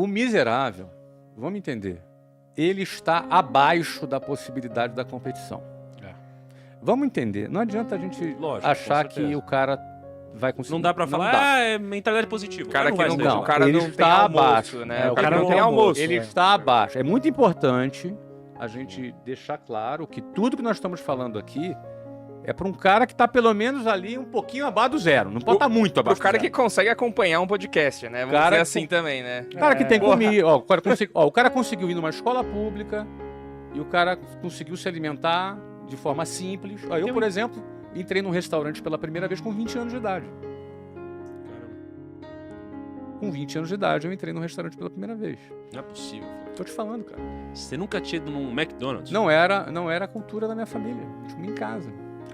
O miserável, vamos entender, ele está abaixo da possibilidade da competição. Vamos entender, não adianta a gente achar que o cara vai conseguir. Não dá pra falar, é mentalidade positiva. O cara que não, não, o cara ele não está tem abaixo, almoço, né? o cara não tem almoço. Ele está abaixo. É muito importante a gente deixar claro que tudo que nós estamos falando aqui é para um cara que está pelo menos ali um pouquinho abaixo do zero. Não pode estar muito abaixo Pro cara do que zero. consegue acompanhar um podcast, né? Vamos dizer assim também, né? O cara que tem comida. Ó, o cara conseguiu ir numa escola pública e o cara conseguiu se alimentar de forma simples. Ó, eu, por exemplo, entrei num restaurante pela primeira vez com 20 anos de idade. Com 20 anos de idade, eu entrei num restaurante pela primeira vez. Não é possível. Tô te falando, cara. Você nunca tinha ido num McDonald's? Não era a cultura da minha família. Eu tinha em casa.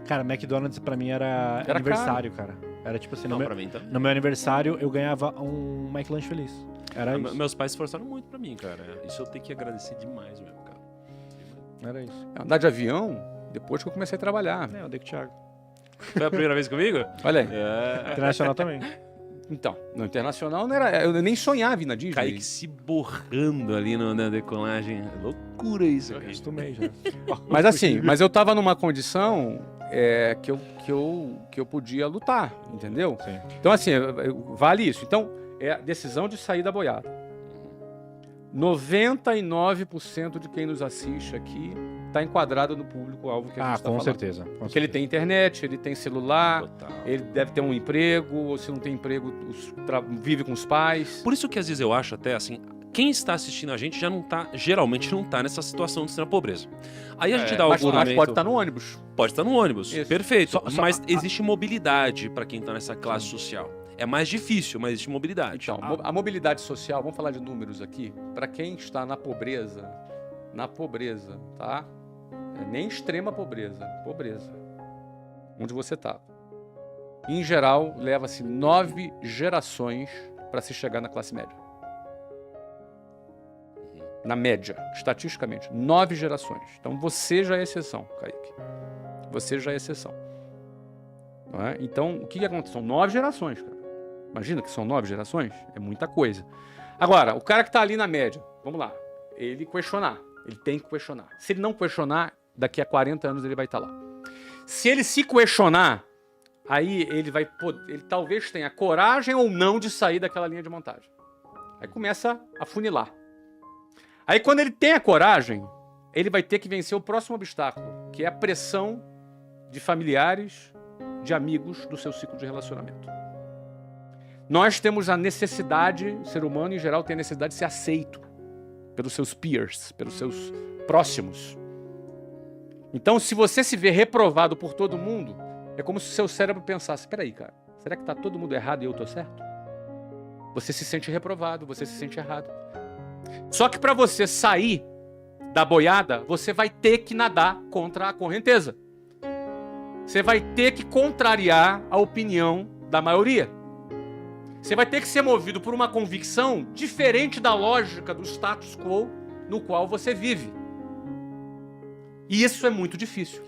Cara, McDonald's pra mim era aniversário, cara. Era tipo assim, Não, pra mim também. no meu aniversário eu ganhava um McLanche feliz. Era isso. Meus pais se esforçaram muito pra mim, cara. Isso eu tenho que agradecer demais mesmo, cara. Era isso. Andar de avião, depois que eu comecei a trabalhar. É, eu dei com o Thiago. Foi a primeira vez comigo? Olha aí. É. Internacional também. Então, no internacional não era. Eu nem sonhava ir na Disney. Kaique se borrando ali na decolagem. É loucura isso, cara. Acostumei já. Mas assim, eu tava numa condição que eu podia lutar, entendeu? Sim. Então, assim, vale isso. Então, é a decisão de sair da boiada. 99% de quem nos assiste aqui está enquadrado no público-alvo que a gente está falando. Certeza. Porque ele tem internet, ele tem celular, Total. ele deve ter um emprego, ou se não tem emprego, vive com os pais. Por isso que às vezes eu acho até assim, quem está assistindo a gente já não tá, geralmente não tá nessa situação de extrema pobreza. Aí a gente dá o Mas argumento... pode estar no ônibus. Pode estar no ônibus, Isso. perfeito. Mas existe mobilidade para quem tá nessa classe social. É mais difícil, mas existe mobilidade. Então, a mobilidade social, vamos falar de números aqui, para quem está na pobreza, tá? Nem extrema pobreza, onde você está. Em geral, leva-se 9 gerações para se chegar na classe média. Na média, estatisticamente, 9 gerações. Então você já é exceção, Kaique. Você já é exceção. Não é? Então, o que acontece? São 9 gerações, cara. Imagina que são 9 gerações? É muita coisa. Agora, o cara que está ali na média, vamos lá, ele tem que questionar. Se ele não questionar, daqui a 40 anos ele vai estar lá. Se ele se questionar, aí ele talvez tenha coragem ou não de sair daquela linha de montagem. Aí começa a funilar. Aí quando ele tem a coragem, ele vai ter que vencer o próximo obstáculo, que é a pressão de familiares, de amigos do seu ciclo de relacionamento. Nós temos a necessidade, o ser humano em geral tem a necessidade de ser aceito pelos seus peers, pelos seus próximos. Então, se você se vê reprovado por todo mundo, é como se o seu cérebro pensasse, espera aí, cara, será que está todo mundo errado e eu estou certo? Você se sente reprovado, você se sente errado. Só que para você sair da boiada, você vai ter que nadar contra a correnteza. Você vai ter que contrariar a opinião da maioria. Você vai ter que ser movido por uma convicção diferente da lógica do status quo no qual você vive. E isso é muito difícil.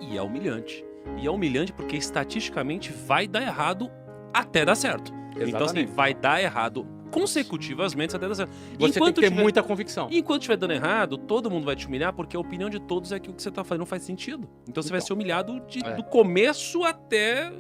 E é humilhante. E é humilhante porque estatisticamente vai dar errado até dar certo. Exatamente. Então assim, vai dar errado consecutivamente até dar certo. Você tem que ter muita convicção. Enquanto estiver dando errado, todo mundo vai te humilhar porque a opinião de todos é que o que você está fazendo não faz sentido. Então você vai ser humilhado do começo até...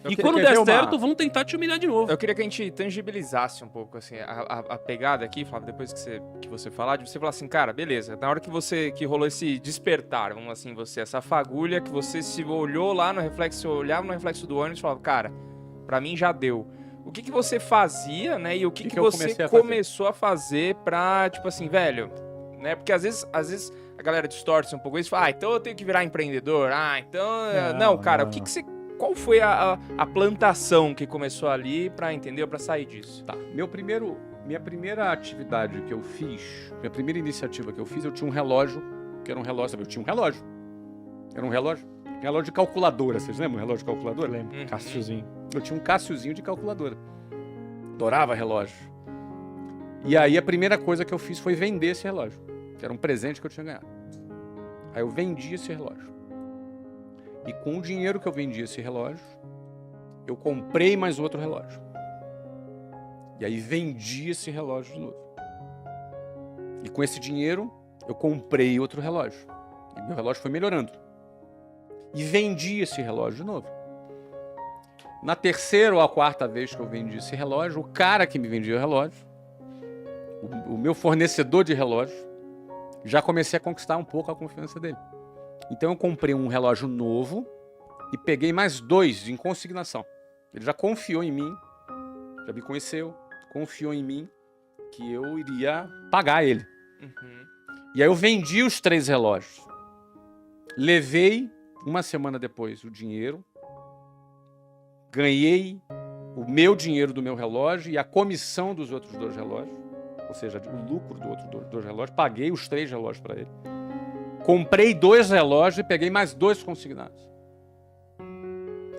E quando der certo, vão tentar te humilhar de novo. Eu queria que a gente tangibilizasse um pouco assim, a pegada aqui, Flávio, depois que você falar, de você falar assim, cara, beleza, na hora que rolou esse despertar, vamos assim, essa fagulha, que você se olhou lá no reflexo, olhava no reflexo do ônibus e falava, cara, pra mim já deu. O que você fazia, né, e o que você começou a fazer pra, tipo assim, velho, né, porque às vezes a galera distorce um pouco isso e fala, então eu tenho que virar empreendedor, então, não, cara, o que você... Qual foi a plantação que começou ali para entender, para sair disso? Tá. Minha primeira atividade que eu fiz, minha primeira iniciativa que eu fiz, eu tinha um relógio, que era um relógio, sabe? Eu tinha um relógio. Era um relógio de calculadora, vocês lembram? Relógio de calculadora? Lembro. Cassiozinho. Eu tinha um Cassiozinho de calculadora. Adorava relógio. E aí a primeira coisa que eu fiz foi vender esse relógio, que era um presente que eu tinha ganhado. Aí eu vendi esse relógio. E com o dinheiro que eu vendi esse relógio, eu comprei mais outro relógio. E aí vendi esse relógio de novo. E com esse dinheiro, eu comprei outro relógio. E meu relógio foi melhorando. E vendi esse relógio de novo. Na terceira ou a quarta vez que eu vendi esse relógio, o cara que me vendia o relógio, o meu fornecedor de relógio, já comecei a conquistar um pouco a confiança dele. Então eu comprei um relógio novo e peguei mais 2 em consignação. Ele já confiou em mim, já me conheceu, confiou em mim que eu iria pagar ele. E aí eu vendi os 3 relógios. Levei, uma semana depois, o dinheiro. Ganhei o meu dinheiro do meu relógio e a comissão dos outros 2 relógios. Ou seja, o lucro do outro 2 relógios. Paguei os 3 relógios para ele. Comprei 2 relógios e peguei mais 2 consignados.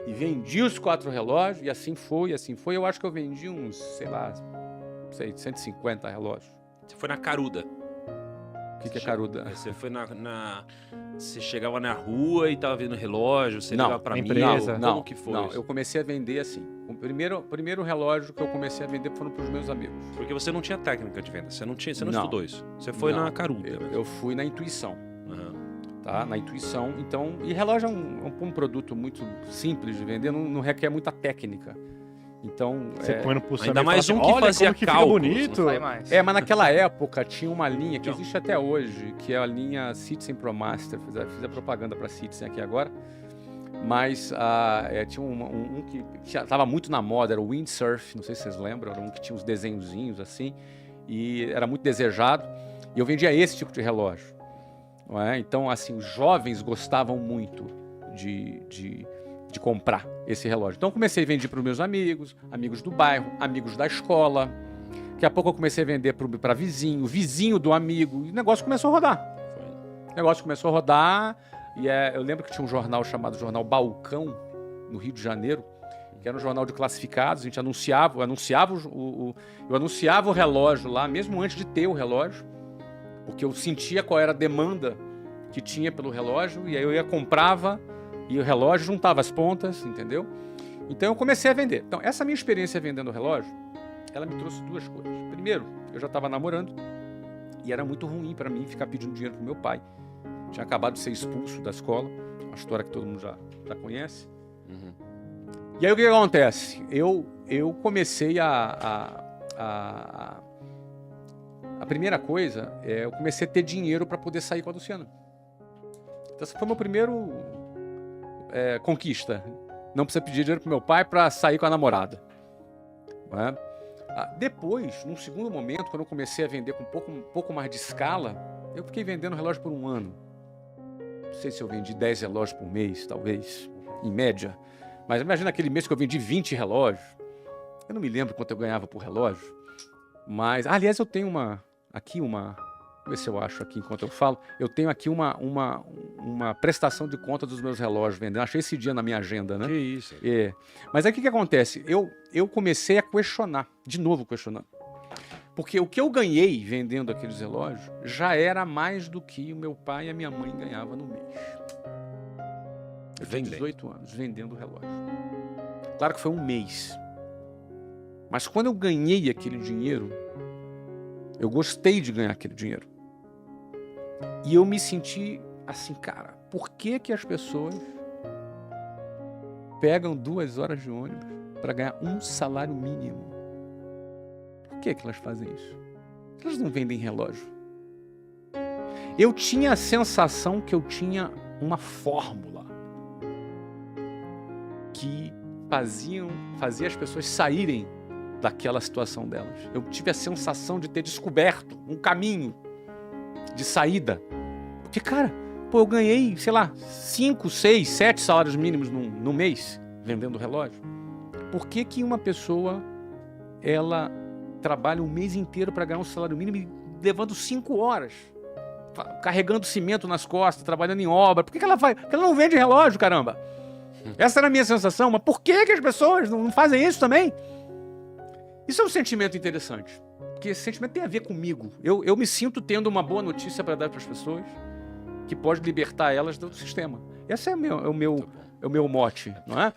E vendi os 4 relógios e assim foi, assim foi. Eu acho que eu vendi uns, sei lá, 150 relógios. Você foi na caruda. O que é caruda? Você foi Você chegava na rua e tava vendo relógio, você ligava pra empresa. Como que foi Não, isso? eu comecei a vender assim. O primeiro relógio que eu comecei a vender foram pros meus amigos. Porque você não tinha técnica de venda, você não estudou isso. Você foi na caruda. Eu fui na intuição. Uhum. Tá? Na intuição. Então, e relógio é um produto muito simples de vender, não requer muita técnica. Então, Você põe no pulso. Ainda mais um que olha, fazia como que fica cálculos, bonito. Não sai mais. mas naquela época tinha uma linha que existe até hoje, que é a linha Citizen ProMaster. Fiz a propaganda para Citizen aqui agora. Mas tinha um que estava muito na moda, era o Windsurf, não sei se vocês lembram, era um que tinha uns desenhozinhos assim, e era muito desejado. E eu vendia esse tipo de relógio. Não é? Então, assim, os jovens gostavam muito de comprar esse relógio. Então, eu comecei a vender para os meus amigos, amigos do bairro, amigos da escola. Daqui a pouco eu comecei a vender para vizinho do amigo, e o negócio começou a rodar. E eu lembro que tinha um jornal chamado Jornal Balcão, no Rio de Janeiro, que era um jornal de classificados. A gente eu anunciava o relógio lá, mesmo antes de ter o relógio, porque eu sentia qual era a demanda que tinha pelo relógio, e aí eu comprava, e o relógio juntava as pontas, entendeu? Então eu comecei a vender. Então, essa minha experiência vendendo o relógio, ela me trouxe 2 coisas. Primeiro, eu já estava namorando, e era muito ruim para mim ficar pedindo dinheiro pro meu pai. Tinha acabado de ser expulso da escola, uma história que todo mundo já conhece. Uhum. E aí o que acontece? Eu comecei a primeira coisa, eu comecei a ter dinheiro para poder sair com a Luciana. Então essa foi meu primeiro conquista. Não precisa pedir dinheiro pro meu pai para sair com a namorada. Não é? Depois, num segundo momento, quando eu comecei a vender com um pouco mais de escala, eu fiquei vendendo relógio por 1 ano. Não sei se eu vendi 10 relógios por mês, talvez, em média. Mas imagina aquele mês que eu vendi 20 relógios. Eu não me lembro quanto eu ganhava por relógio. Mas, aliás, eu tenho aqui uma... Vamos ver se eu acho aqui enquanto eu falo. Eu tenho aqui uma prestação de conta dos meus relógios vendendo. Achei esse dia na minha agenda, né? Que isso. Mas aí o que acontece? Eu comecei a questionar, de novo questionando. Porque o que eu ganhei vendendo aqueles relógios já era mais do que o meu pai e a minha mãe ganhavam no mês. Eu tinha 18 anos vendendo relógio. Claro que foi 1 mês. Mas quando eu ganhei aquele dinheiro, eu gostei de ganhar aquele dinheiro. E eu me senti assim, cara, por que as pessoas pegam 2 horas de ônibus para ganhar um salário mínimo? Por que elas fazem isso? Elas não vendem relógio. Eu tinha a sensação que eu tinha uma fórmula que fazia as pessoas saírem daquela situação delas. Eu tive a sensação de ter descoberto um caminho de saída. Porque, cara, eu ganhei, sei lá, 5, 6, 7 salários mínimos no mês vendendo relógio. Por que uma pessoa, ela trabalha um mês inteiro para ganhar um salário mínimo e levando 5 horas, carregando cimento nas costas, trabalhando em obra? Por que ela faz? Porque ela não vende relógio, caramba. Essa era a minha sensação. Mas por que as pessoas não fazem isso também? Isso é um sentimento interessante, porque esse sentimento tem a ver comigo. Eu me sinto tendo uma boa notícia para dar para as pessoas, que pode libertar elas do sistema. Esse é o meu mote, não é?